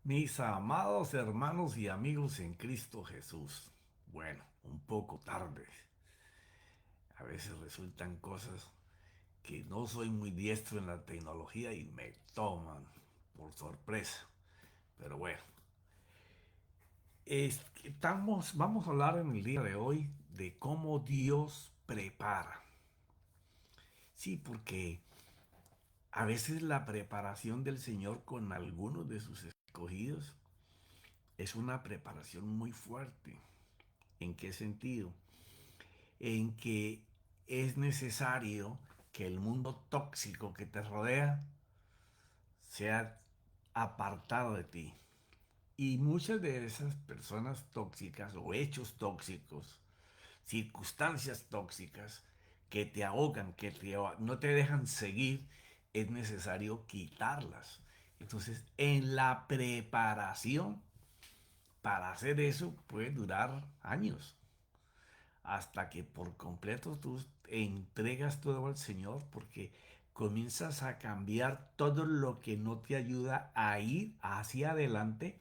Mis amados hermanos y amigos en Cristo Jesús. Bueno, un poco tarde. A veces resultan cosas que no soy muy diestro en la tecnología y me toman por sorpresa. Pero bueno, vamos a hablar en el día de hoy de cómo Dios prepara. Sí, porque a veces la preparación del Señor con algunos de sus escogidos es una preparación muy fuerte. ¿En qué sentido? En que es necesario que el mundo tóxico que te rodea sea apartado de ti. Y muchas de esas personas tóxicas o hechos tóxicos, circunstancias tóxicas que te ahogan, no te dejan seguir, es necesario quitarlas. Entonces, en la preparación para hacer eso puede durar años, hasta que por completo tú entregas todo al Señor, porque comienzas a cambiar todo lo que no te ayuda a ir hacia adelante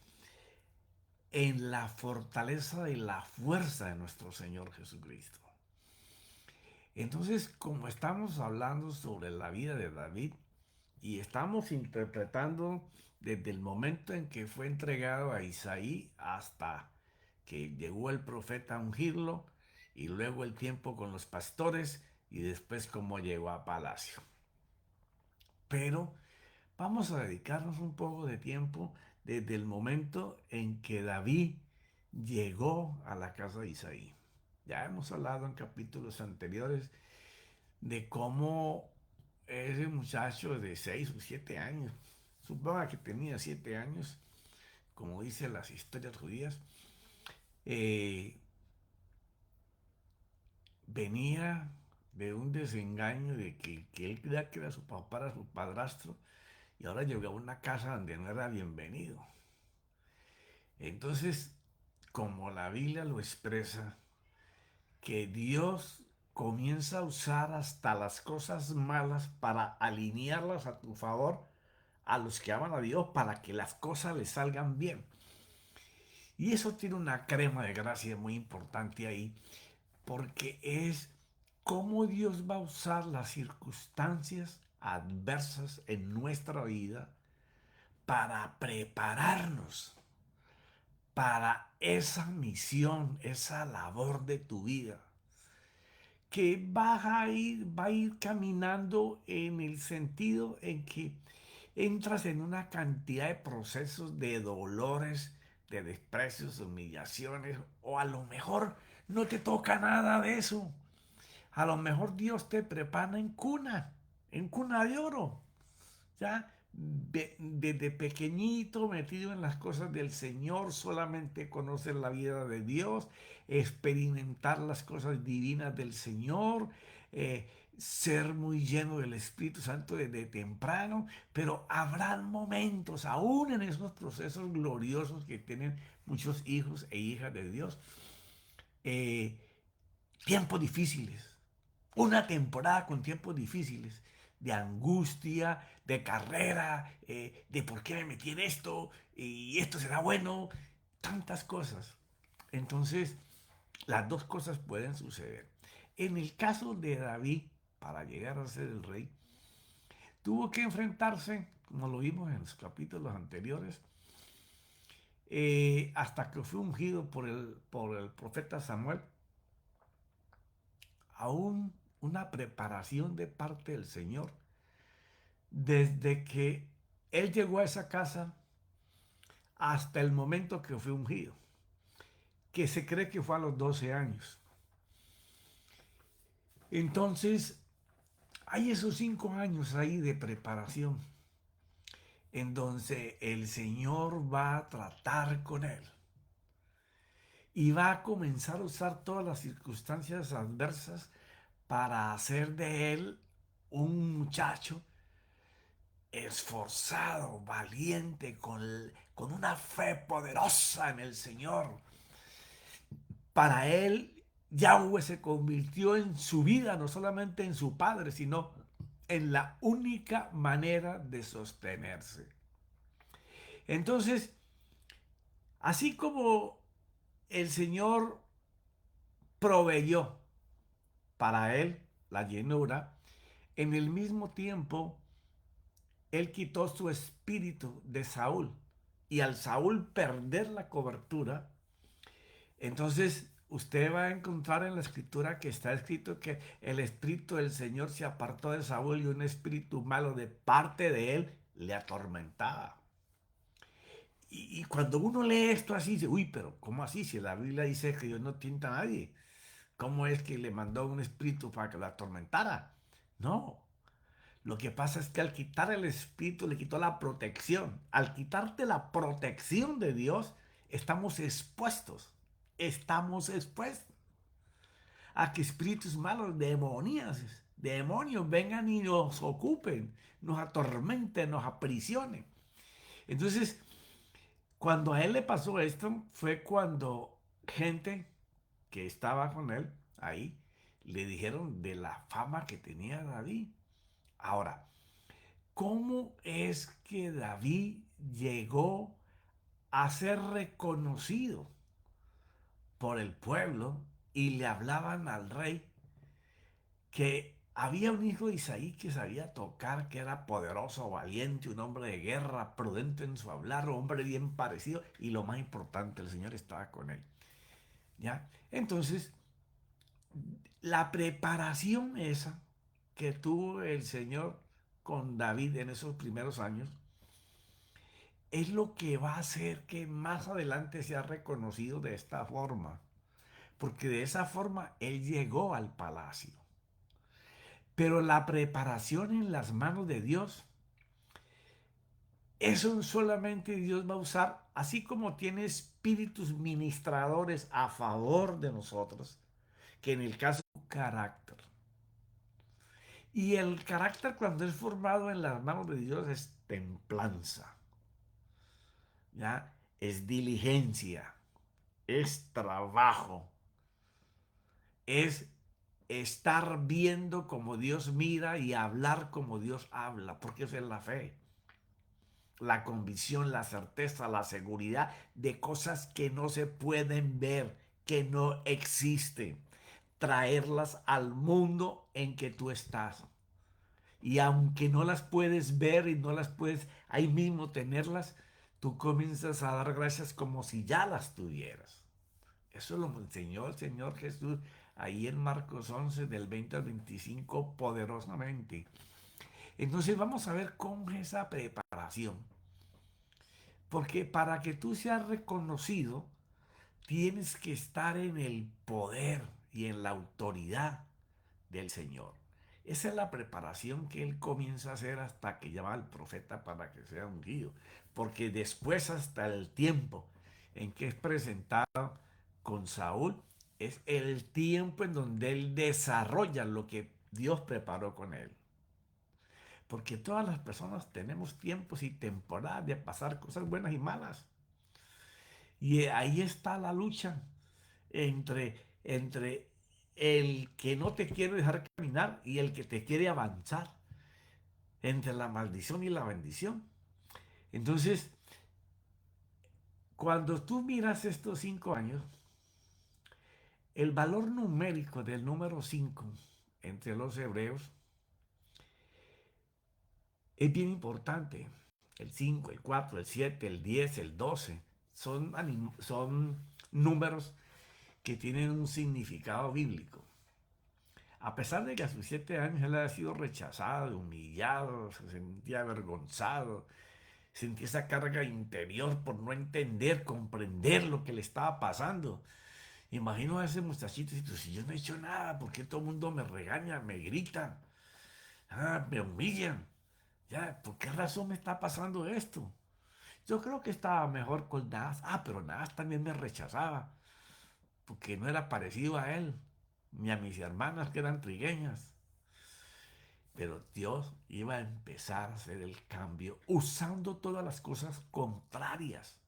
en la fortaleza y la fuerza de nuestro Señor Jesucristo. Entonces, como estamos hablando sobre la vida de David y estamos interpretando desde el momento en que fue entregado a Isaí hasta que llegó el profeta a ungirlo, y luego el tiempo con los pastores y después cómo llegó a palacio. Pero vamos a dedicarnos un poco de tiempo desde el momento en que David llegó a la casa de Isaí. Ya hemos hablado en capítulos anteriores de cómo ese muchacho de 6 o 7 años, supongo que tenía 7 años, como dicen las historias judías, eh, venía de un desengaño de que él creía que era su papá, era su padrastro, y ahora llegó a una casa donde no era bienvenido. Entonces, como la Biblia lo expresa, que Dios comienza a usar hasta las cosas malas para alinearlas a tu favor a los que aman a Dios, para que las cosas les salgan bien. Y eso tiene una crema de gracia muy importante ahí, porque es cómo Dios va a usar las circunstancias adversas en nuestra vida para prepararnos para esa misión, esa labor de tu vida, que va a ir caminando en el sentido en que entras en una cantidad de procesos de dolores, de desprecios, de humillaciones, o a lo mejor no te toca nada de eso. A lo mejor Dios te prepara en cuna de oro. Ya desde pequeñito metido en las cosas del Señor, solamente conocer la vida de Dios, experimentar las cosas divinas del Señor, ser muy lleno del Espíritu Santo desde temprano, pero habrán momentos, aún en esos procesos gloriosos que tienen muchos hijos e hijas de Dios, eh, tiempos difíciles, una temporada con tiempos difíciles, de angustia, de carrera, de por qué me metí en esto, y esto será bueno, tantas cosas. Entonces, las dos cosas pueden suceder. En el caso de David, para llegar a ser el rey, tuvo que enfrentarse, como lo vimos en los capítulos anteriores, hasta que fue ungido por el profeta Samuel, aún una preparación de parte del Señor. Desde que él llegó a esa casa hasta el momento que fue ungido, que se cree que fue a los 12 años. Entonces, hay esos 5 años ahí de preparación, en donde el Señor va a tratar con él y va a comenzar a usar todas las circunstancias adversas para hacer de él un muchacho esforzado, valiente, con una fe poderosa en el Señor. Para él, Yahweh se convirtió en su vida, no solamente en su padre, sino en la única manera de sostenerse. Entonces, Así como el Señor proveyó para él la llenura, en el mismo tiempo él quitó su espíritu de Saúl. Y al Saúl perder la cobertura, entonces usted va a encontrar en la escritura que está escrito que el espíritu del Señor se apartó de Saúl y un espíritu malo de parte de él le atormentaba. Y cuando uno lee esto así, dice, uy, pero ¿cómo así? Si la Biblia dice que Dios no tienta a nadie, ¿cómo es que le mandó un espíritu para que lo atormentara? No, lo que pasa es que al quitar el espíritu le quitó la protección. Al quitarte la protección de Dios, estamos expuestos. Estamos expuestos a que espíritus malos, demonios vengan y nos ocupen, nos atormenten, nos aprisionen. Entonces, cuando a él le pasó esto, fue cuando gente que estaba con él ahí le dijeron de la fama que tenía David. Ahora, ¿cómo es que David llegó a ser reconocido por el pueblo y le hablaban al rey que había un hijo de Isaí que sabía tocar, que era poderoso, valiente, un hombre de guerra, prudente en su hablar, un hombre bien parecido y lo más importante, el Señor estaba con él? ¿Ya? Entonces, la preparación esa que tuvo el Señor con David en esos primeros años es lo que va a hacer que más adelante sea reconocido de esta forma, porque de esa forma él llegó al palacio. Pero la preparación en las manos de Dios, eso solamente Dios va a usar, así como tiene espíritus ministradores a favor de nosotros, que en el caso de carácter. Y el carácter cuando es formado en las manos de Dios es templanza, ¿ya? Es diligencia, es trabajo, es estar viendo como Dios mira y hablar como Dios habla, porque eso es la fe. La convicción, la certeza, la seguridad de cosas que no se pueden ver, que no existen. Traerlas al mundo en que tú estás. Y aunque no las puedes ver y no las puedes ahí mismo tenerlas, tú comienzas a dar gracias como si ya las tuvieras. Eso lo enseñó el Señor Jesús ahí en Marcos 11 del 20 al 25 poderosamente. Entonces vamos a ver cómo es esa preparación. Porque para que tú seas reconocido, tienes que estar en el poder y en la autoridad del Señor. Esa es la preparación que él comienza a hacer hasta que llama al profeta para que sea ungido. Porque después hasta el tiempo en que es presentado con Saúl, es el tiempo en donde él desarrolla lo que Dios preparó con él. Porque todas las personas tenemos tiempos y temporadas de pasar cosas buenas y malas. Y ahí está la lucha entre el que no te quiere dejar caminar y el que te quiere avanzar, entre la maldición y la bendición. Entonces, cuando tú miras estos 5 años, el valor numérico del número 5 entre los hebreos es bien importante. El 5, el 4, el 7, el 10, el 12 son números que tienen un significado bíblico. A pesar de que a sus 7 años él había sido rechazado, humillado, se sentía avergonzado, sentía esa carga interior por no entender, comprender lo que le estaba pasando. Imagino a ese muchachito y dice, si yo no he hecho nada, ¿por qué todo el mundo me regaña, me grita, me humillan? ¿Ya? ¿Por qué razón me está pasando esto? Yo creo que estaba mejor con Nas. Pero Nas también me rechazaba, porque no era parecido a él, ni a mis hermanas que eran trigueñas. Pero Dios iba a empezar a hacer el cambio usando todas las cosas contrarias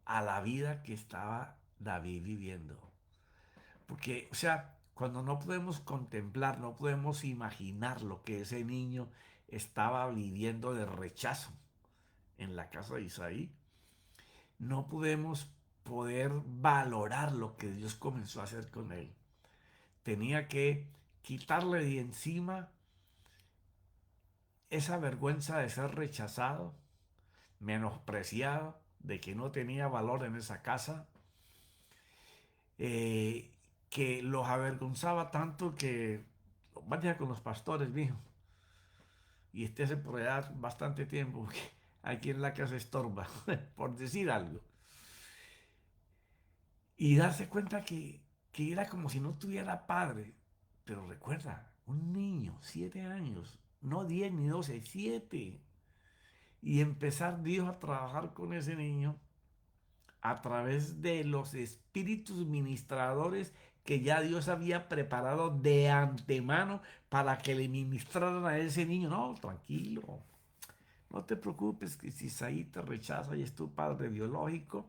a la vida que estaba David viviendo. Porque, o sea, cuando no podemos contemplar, no podemos imaginar lo que ese niño estaba viviendo de rechazo en la casa de Isaí, no podemos poder valorar lo que Dios comenzó a hacer con él. Tenía que quitarle de encima esa vergüenza de ser rechazado, menospreciado, de que no tenía valor en esa casa, eh, que los avergonzaba tanto que vaya con los pastores, mijo, y estés por allá bastante tiempo, porque aquí en la casa estorba, por decir algo. Y darse cuenta que era como si no tuviera padre. Pero recuerda, un niño, 7 años, no 10 ni 12, 7. Y empezar Dios a trabajar con ese niño a través de los espíritus ministradores que ya Dios había preparado de antemano para que le ministraran a ese niño. No, tranquilo, no te preocupes que si Isaí te rechaza y es tu padre biológico,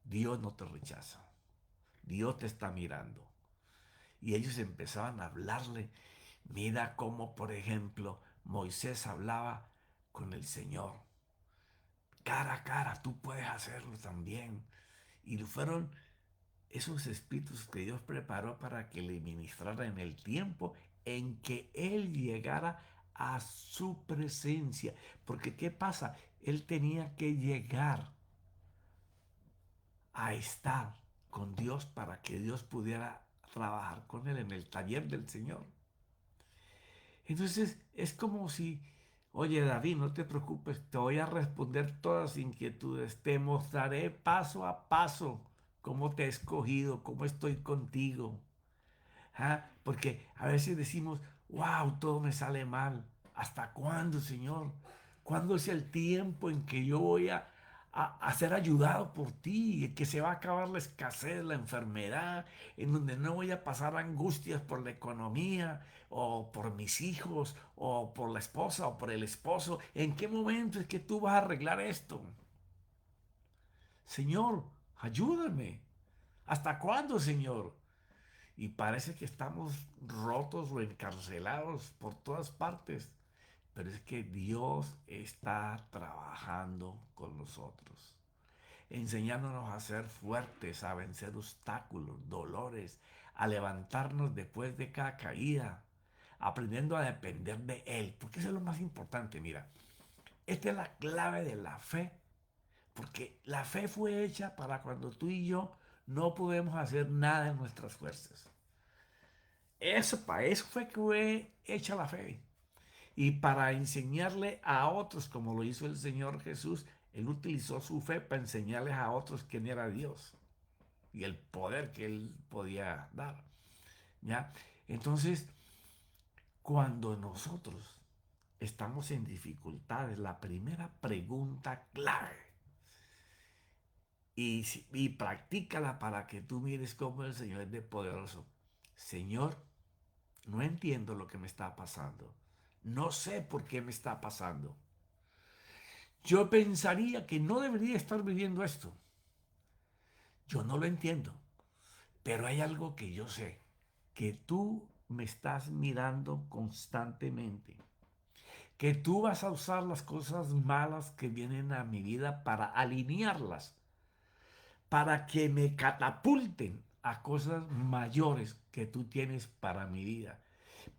Dios no te rechaza. Dios te está mirando. Y ellos empezaban a hablarle. Mira cómo, por ejemplo, Moisés hablaba con el Señor. Cara a cara, tú puedes hacerlo también. Y fueron esos espíritus que Dios preparó para que le ministrara en el tiempo en que Él llegara a su presencia. Porque ¿qué pasa? Él tenía que llegar a estar con Dios para que Dios pudiera trabajar con él en el taller del Señor. Entonces es como si, oye David, no te preocupes, te voy a responder todas las inquietudes, te mostraré paso a paso cómo te he escogido, cómo estoy contigo. ¿Ah? Porque a veces decimos, wow, todo me sale mal. ¿Hasta cuándo, Señor? ¿Cuándo es el tiempo en que yo voy a ser ayudado por ti? En que se va a acabar la escasez, la enfermedad, en donde no voy a pasar angustias por la economía, o por mis hijos, o por la esposa, o por el esposo. ¿En qué momento es que tú vas a arreglar esto? Señor, ayúdame. ¿Hasta cuándo, Señor? Y parece que estamos rotos o encarcelados por todas partes. Pero es que Dios está trabajando con nosotros, enseñándonos a ser fuertes, a vencer obstáculos, dolores, a levantarnos después de cada caída, aprendiendo a depender de Él. Porque eso es lo más importante, mira. Esta es la clave de la fe. Porque la fe fue hecha para cuando tú y yo no podemos hacer nada en nuestras fuerzas. Eso, para eso fue hecha la fe. Y para enseñarle a otros, como lo hizo el Señor Jesús, Él utilizó su fe para enseñarles a otros quién era Dios y el poder que Él podía dar. ¿Ya? Entonces, cuando nosotros estamos en dificultades, la primera pregunta clave, y practícala para que tú mires cómo el Señor es de poderoso. Señor, no entiendo lo que me está pasando. No sé por qué me está pasando. Yo pensaría que no debería estar viviendo esto. Yo no lo entiendo. Pero hay algo que yo sé. Que tú me estás mirando constantemente. Que tú vas a usar las cosas malas que vienen a mi vida para alinearlas. Para que me catapulten a cosas mayores que tú tienes para mi vida.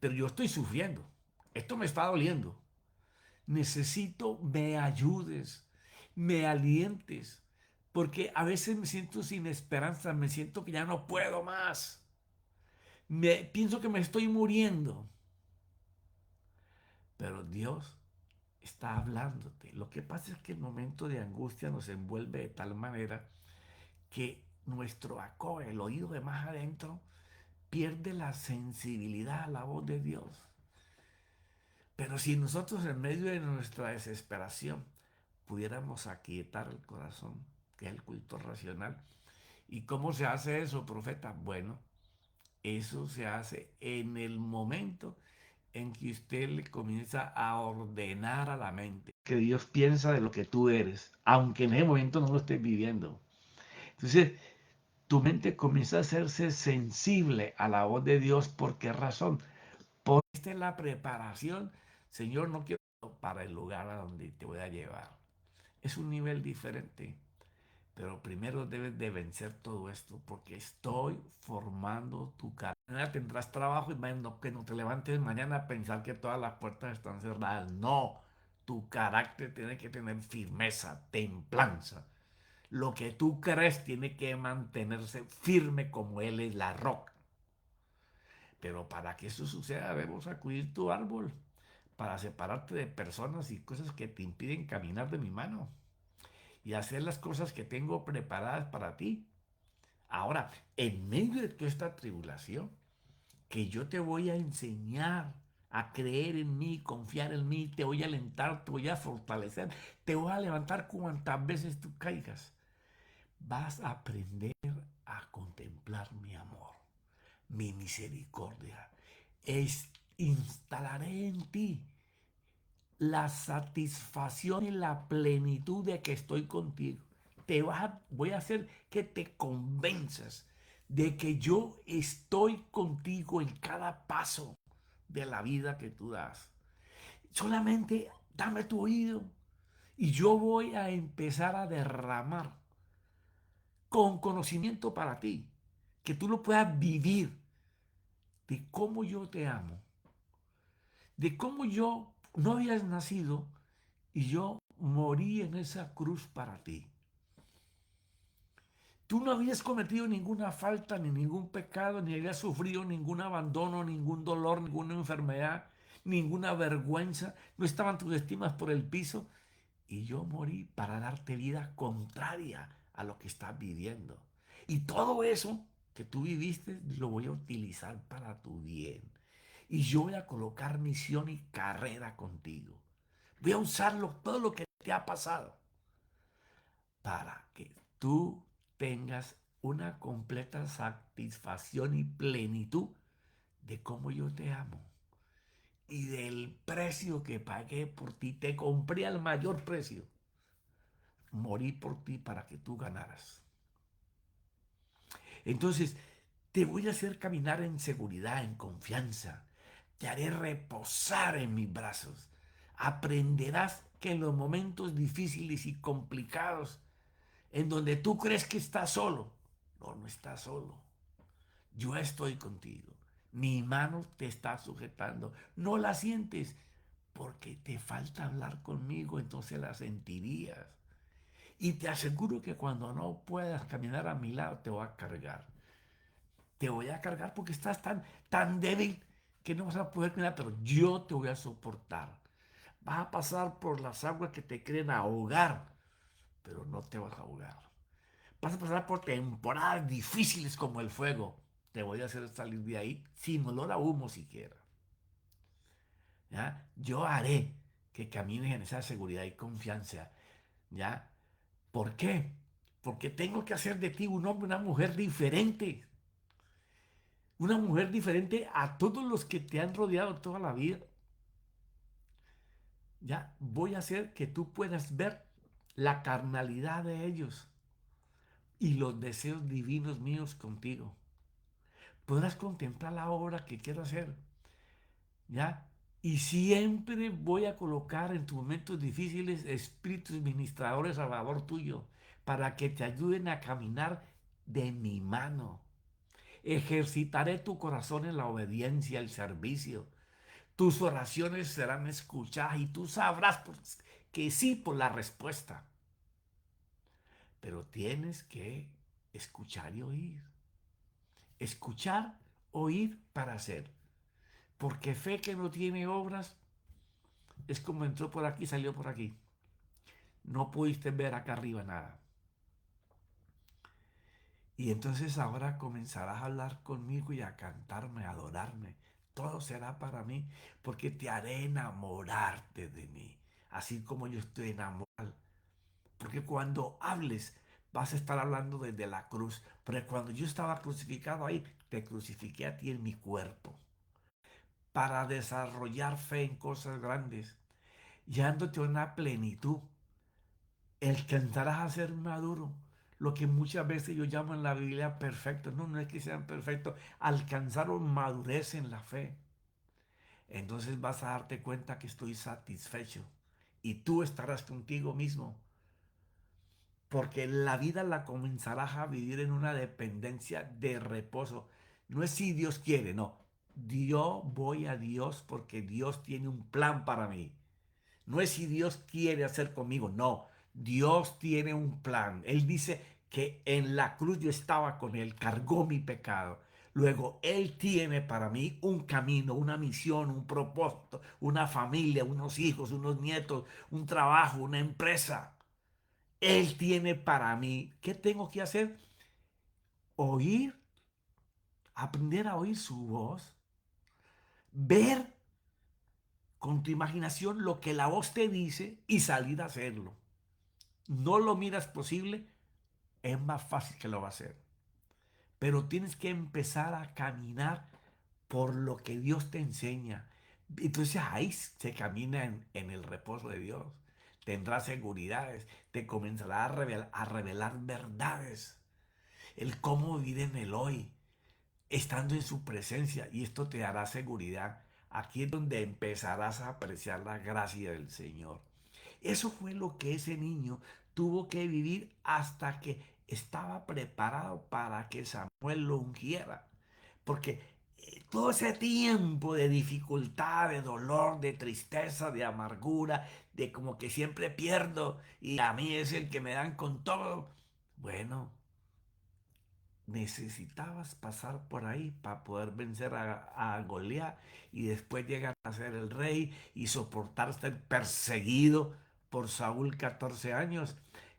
Pero yo estoy sufriendo. Esto me está doliendo. Necesito me ayudes, me alientes, porque a veces me siento sin esperanza, me siento que ya no puedo más. Pienso que me estoy muriendo, pero Dios está hablándote. Lo que pasa es que el momento de angustia nos envuelve de tal manera que nuestro acoge, el oído de más adentro, pierde la sensibilidad a la voz de Dios. Pero si nosotros en medio de nuestra desesperación pudiéramos aquietar el corazón, que es el culto racional. ¿Y cómo se hace eso, profeta? Bueno, eso se hace en el momento en que usted le comienza a ordenar a la mente que Dios piensa de lo que tú eres, aunque en ese momento no lo estés viviendo. Entonces, tu mente comienza a hacerse sensible a la voz de Dios. ¿Por qué razón? Porque esta es la preparación. Señor, no quiero para el lugar a donde te voy a llevar. Es un nivel diferente. Pero primero debes de vencer todo esto porque estoy formando tu carácter. Mañana tendrás trabajo y que no te levantes mañana a pensar que todas las puertas están cerradas. No, tu carácter tiene que tener firmeza, templanza. Lo que tú crees tiene que mantenerse firme como él es la roca. Pero para que eso suceda debemos sacudir tu árbol para separarte de personas y cosas que te impiden caminar de mi mano y hacer las cosas que tengo preparadas para ti. Ahora, en medio de toda esta tribulación, que yo te voy a enseñar a creer en mí, confiar en mí, te voy a alentar, te voy a fortalecer, te voy a levantar cuantas veces tú caigas. Vas a aprender a contemplar mi amor, mi misericordia. Instalaré en ti la satisfacción y la plenitud de que estoy contigo. Voy a hacer que te convenzas de que yo estoy contigo en cada paso de la vida que tú das. Solamente dame tu oído y yo voy a empezar a derramar con conocimiento para ti, que tú lo puedas vivir de cómo yo te amo, de cómo yo no habías nacido y yo morí en esa cruz para ti. Tú no habías cometido ninguna falta, ni ningún pecado, ni habías sufrido ningún abandono, ningún dolor, ninguna enfermedad, ninguna vergüenza. No estaban tus estimas por el piso. Y yo morí para darte vida contraria a lo que estás viviendo. Y todo eso que tú viviste lo voy a utilizar para tu bien. Y yo voy a colocar misión y carrera contigo. Voy a usarlo, todo lo que te ha pasado, para que tú tengas una completa satisfacción y plenitud de cómo yo te amo y del precio que pagué por ti. Te compré al mayor precio. Morí por ti para que tú ganaras. Entonces, te voy a hacer caminar en seguridad, en confianza. Te haré reposar en mis brazos. Aprenderás que en los momentos difíciles y complicados, en donde tú crees que estás solo, no, no estás solo. Yo estoy contigo. Mi mano te está sujetando. No la sientes porque te falta hablar conmigo, entonces la sentirías. Y te aseguro que cuando no puedas caminar a mi lado, te voy a cargar. Te voy a cargar porque estás tan débil que no vas a poder caminar, pero yo te voy a soportar. Vas a pasar por las aguas que te quieren ahogar, pero no te vas a ahogar. Vas a pasar por temporadas difíciles como el fuego. Te voy a hacer salir de ahí sin olor a humo siquiera. ¿Ya? Yo haré que camines en esa seguridad y confianza. ¿Ya? ¿Por qué? Porque tengo que hacer de ti un hombre, una mujer diferente. Una mujer diferente a todos los que te han rodeado toda la vida. Ya voy a hacer que tú puedas ver la carnalidad de ellos y los deseos divinos míos contigo. Podrás contemplar la obra que quiero hacer. ¿Ya? Y siempre voy a colocar en tus momentos difíciles espíritus ministradores a favor tuyo para que te ayuden a caminar de mi mano. Ejercitaré tu corazón en la obediencia, el servicio. Tus oraciones serán escuchadas y tú sabrás que sí por la respuesta. Pero tienes que escuchar y oír. Escuchar, oír para hacer. Porque fe que no tiene obras es como entró por aquí, salió por aquí. No pudiste ver acá arriba nada. Y entonces ahora comenzarás a hablar conmigo y a cantarme, a adorarme. Todo será para mí porque te haré enamorarte de mí, así como yo estoy enamorado. Porque cuando hables vas a estar hablando desde la cruz. Pero cuando yo estaba crucificado ahí, te crucifiqué a ti en mi cuerpo para desarrollar fe en cosas grandes, llevándote a una plenitud. Alcanzarás a ser maduro. Lo que muchas veces yo llamo en la Biblia perfecto. No, no es que sean perfectos. Alcanzaron madurez en la fe. Entonces vas a darte cuenta que estoy satisfecho. Y tú estarás contigo mismo. porque la vida la comenzarás a vivir en una dependencia de reposo. No es si Dios quiere, no. Yo voy a Dios porque Dios tiene un plan para mí. No es si Dios quiere hacer conmigo, no. Dios tiene un plan. Él dice que en la cruz yo estaba con Él, cargó mi pecado. Luego, Él tiene para mí un camino, una misión, un propósito, una familia, unos hijos, unos nietos, un trabajo, una empresa. Él tiene para mí. ¿Qué tengo que hacer? Oír, aprender a oír su voz, ver con tu imaginación lo que la voz te dice y salir a hacerlo. No lo miras posible, es más fácil que lo va a hacer. Pero tienes que empezar a caminar por lo que Dios te enseña. Entonces ahí se camina en el reposo de Dios. Tendrás seguridades, te comenzará a revelar verdades, el cómo vivir en el hoy, estando en su presencia, y esto te dará seguridad. Aquí es donde empezarás a apreciar la gracia del Señor. Eso fue lo que ese niño tuvo que vivir hasta que estaba preparado para que Samuel lo ungiera. Porque todo ese tiempo de dificultad, de dolor, de tristeza, de amargura, de como que siempre pierdo y a mí es el que me dan con todo. Bueno, necesitabas pasar por ahí para poder vencer a Goliat y después llegar a ser el rey y soportar ser perseguido por Saúl 14 años.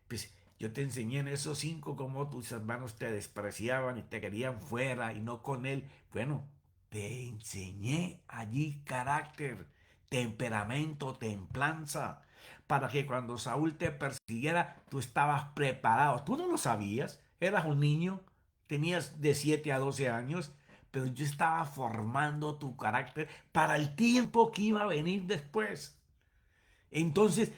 Pues yo te enseñé en esos 5 cómo tus hermanos te despreciaban y te querían fuera y no con él. Bueno, te enseñé allí carácter, temperamento, templanza, para que cuando Saúl te persiguiera, tú estabas preparado. Tú no lo sabías, eras un niño, tenías de 7 a 12 años, pero yo estaba formando tu carácter para el tiempo que iba a venir después. Entonces,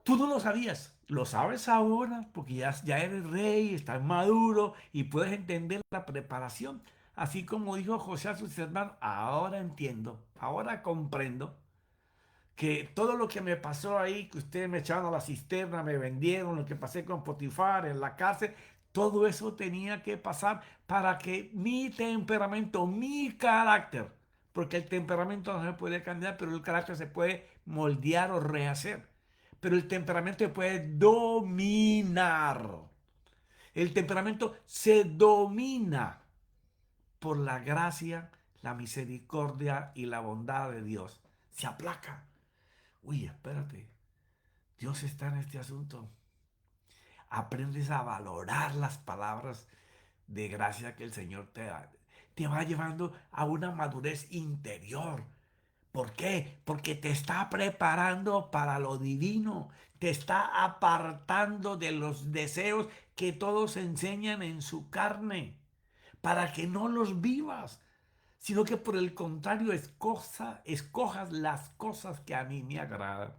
tú no lo sabías, lo sabes ahora porque ya eres rey, estás maduro y puedes entender la preparación. Así como dijo José a sus hermanos, ahora entiendo, ahora comprendo que todo lo que me pasó ahí, que ustedes me echaron a la cisterna, me vendieron, lo que pasé con Potifar en la cárcel, todo eso tenía que pasar para que mi temperamento, mi carácter, porque el temperamento no se puede cambiar, pero el carácter se puede moldear o rehacer. Pero el temperamento se puede dominar. El temperamento se domina por la gracia, la misericordia y la bondad de Dios. Se aplaca. Uy, espérate, Dios está en este asunto. Aprendes a valorar las palabras de gracia que el Señor te da. Te va llevando a una madurez interior. ¿Por qué? Porque te está preparando para lo divino. Te está apartando de los deseos que todos enseñan en su carne. Para que no los vivas, sino que por el contrario escojas las cosas que a mí me agradan.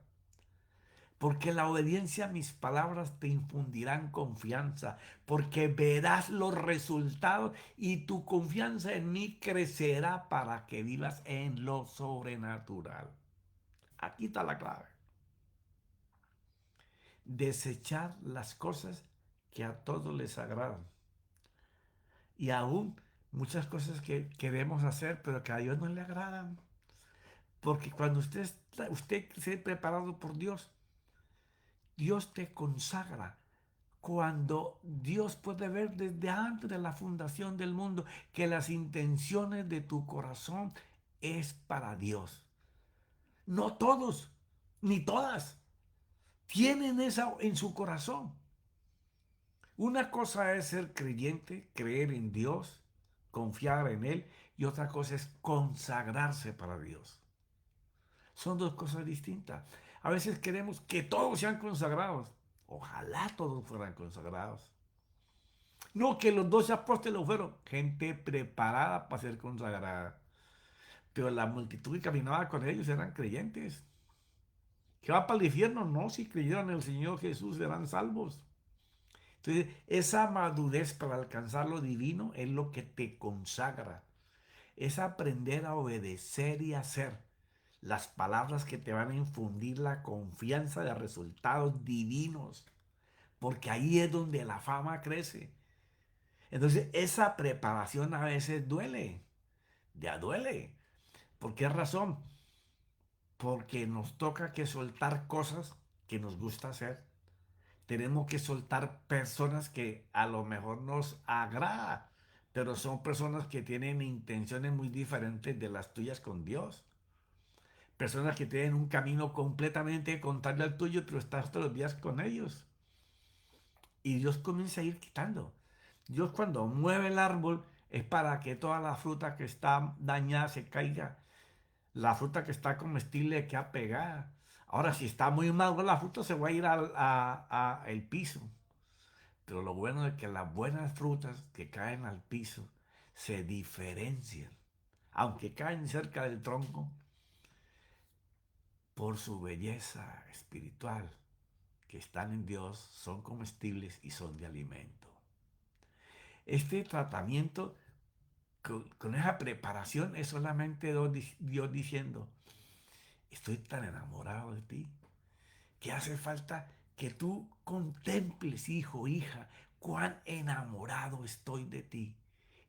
Porque la obediencia a mis palabras te infundirán confianza, porque verás los resultados y tu confianza en mí crecerá para que vivas en lo sobrenatural. Aquí está la clave. Desechar las cosas que a todos les agradan. Y aún muchas cosas que queremos hacer, pero que a Dios no le agradan. Porque cuando usted esté preparado por Dios, Dios te consagra. Cuando Dios puede ver desde antes de la fundación del mundo que las intenciones de tu corazón es para Dios. No todos, ni todas, tienen esa en su corazón. Una cosa es ser creyente, creer en Dios, confiar en Él, y otra cosa es consagrarse para Dios. Son dos cosas distintas. A veces queremos que todos sean consagrados. Ojalá todos fueran consagrados. No, que los 12 apóstoles fueron gente preparada para ser consagrada. Pero la multitud que caminaba con ellos eran creyentes. ¿Que va para el infierno? No, si creyeron en el Señor Jesús serán salvos. Entonces, esa madurez para alcanzar lo divino es lo que te consagra. Es aprender a obedecer y hacer las palabras que te van a infundir la confianza de resultados divinos. porque ahí es donde la fama crece. Entonces, esa preparación a veces duele, ya duele. ¿Por qué razón? Porque nos toca que soltar cosas que nos gusta hacer. Tenemos que soltar personas que a lo mejor nos agrada, pero son personas que tienen intenciones muy diferentes de las tuyas con Dios. Personas que tienen un camino completamente contrario al tuyo, pero estás todos los días con ellos. Y Dios comienza a ir quitando. Dios cuando mueve el árbol es para que toda la fruta que está dañada se caiga. La fruta que está comestible queda pegada. Ahora, si está muy madura la fruta, se va a ir a el piso. Pero lo bueno es que las buenas frutas que caen al piso se diferencian. Aunque caen cerca del tronco, por su belleza espiritual, que están en Dios, son comestibles y son de alimento. Este tratamiento, con esa preparación, es solamente Dios diciendo, estoy tan enamorado de ti, que hace falta que tú contemples, hijo, hija, cuán enamorado estoy de ti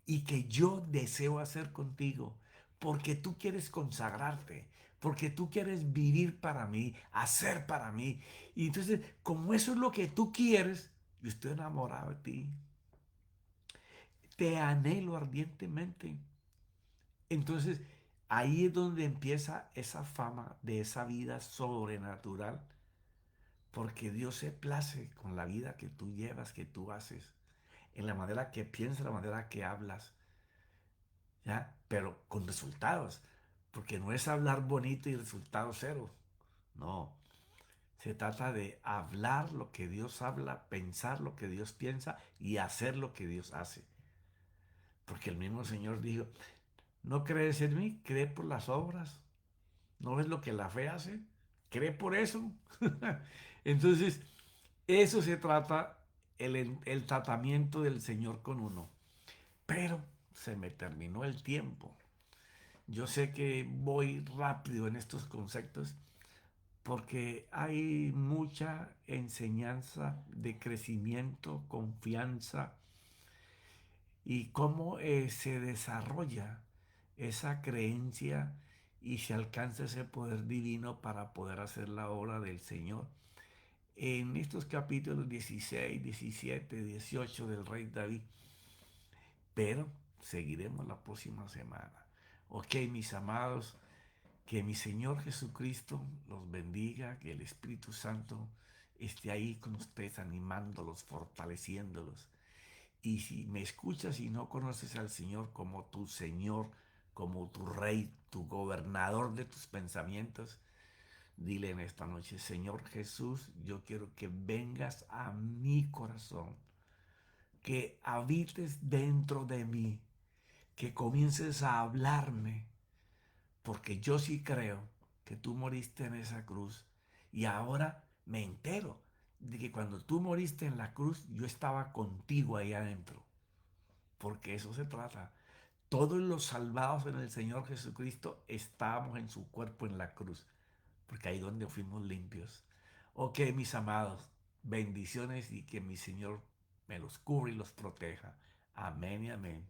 y que yo deseo hacer contigo, porque tú quieres consagrarte, porque tú quieres vivir para mí, hacer para mí. Y entonces, como eso es lo que tú quieres, yo estoy enamorado de ti, te anhelo ardientemente. Entonces, ahí es donde empieza esa fama de esa vida sobrenatural, porque Dios se place con la vida que tú llevas, que tú haces, en la manera que piensas, la manera que hablas, ¿ya? Pero con resultados, porque no es hablar bonito y resultado cero, no. Se trata de hablar lo que Dios habla, pensar lo que Dios piensa y hacer lo que Dios hace. Porque el mismo Señor dijo, ¿no crees en mí? Cree por las obras. ¿No ves lo que la fe hace? Cree por eso. Entonces, eso se trata el tratamiento del Señor con uno. Pero se me terminó el tiempo. Yo sé que voy rápido en estos conceptos porque hay mucha enseñanza de crecimiento, confianza y cómo se desarrolla esa creencia y se alcanza ese poder divino para poder hacer la obra del Señor. En estos capítulos 16, 17, 18 del rey David, pero seguiremos la próxima semana. Ok, mis amados, que mi Señor Jesucristo los bendiga, que el Espíritu Santo esté ahí con ustedes, animándolos, fortaleciéndolos. Y si me escuchas y no conoces al Señor como tu Señor, como tu Rey, tu gobernador de tus pensamientos, dile en esta noche, Señor Jesús, yo quiero que vengas a mi corazón, que habites dentro de mí, que comiences a hablarme, porque yo sí creo que tú moriste en esa cruz y ahora me entero de que cuando tú moriste en la cruz, yo estaba contigo ahí adentro, porque eso se trata. Todos los salvados en el Señor Jesucristo estábamos en su cuerpo en la cruz, porque ahí donde fuimos limpios. Ok, mis amados, bendiciones y que mi Señor me los cubra y los proteja. Amén y amén.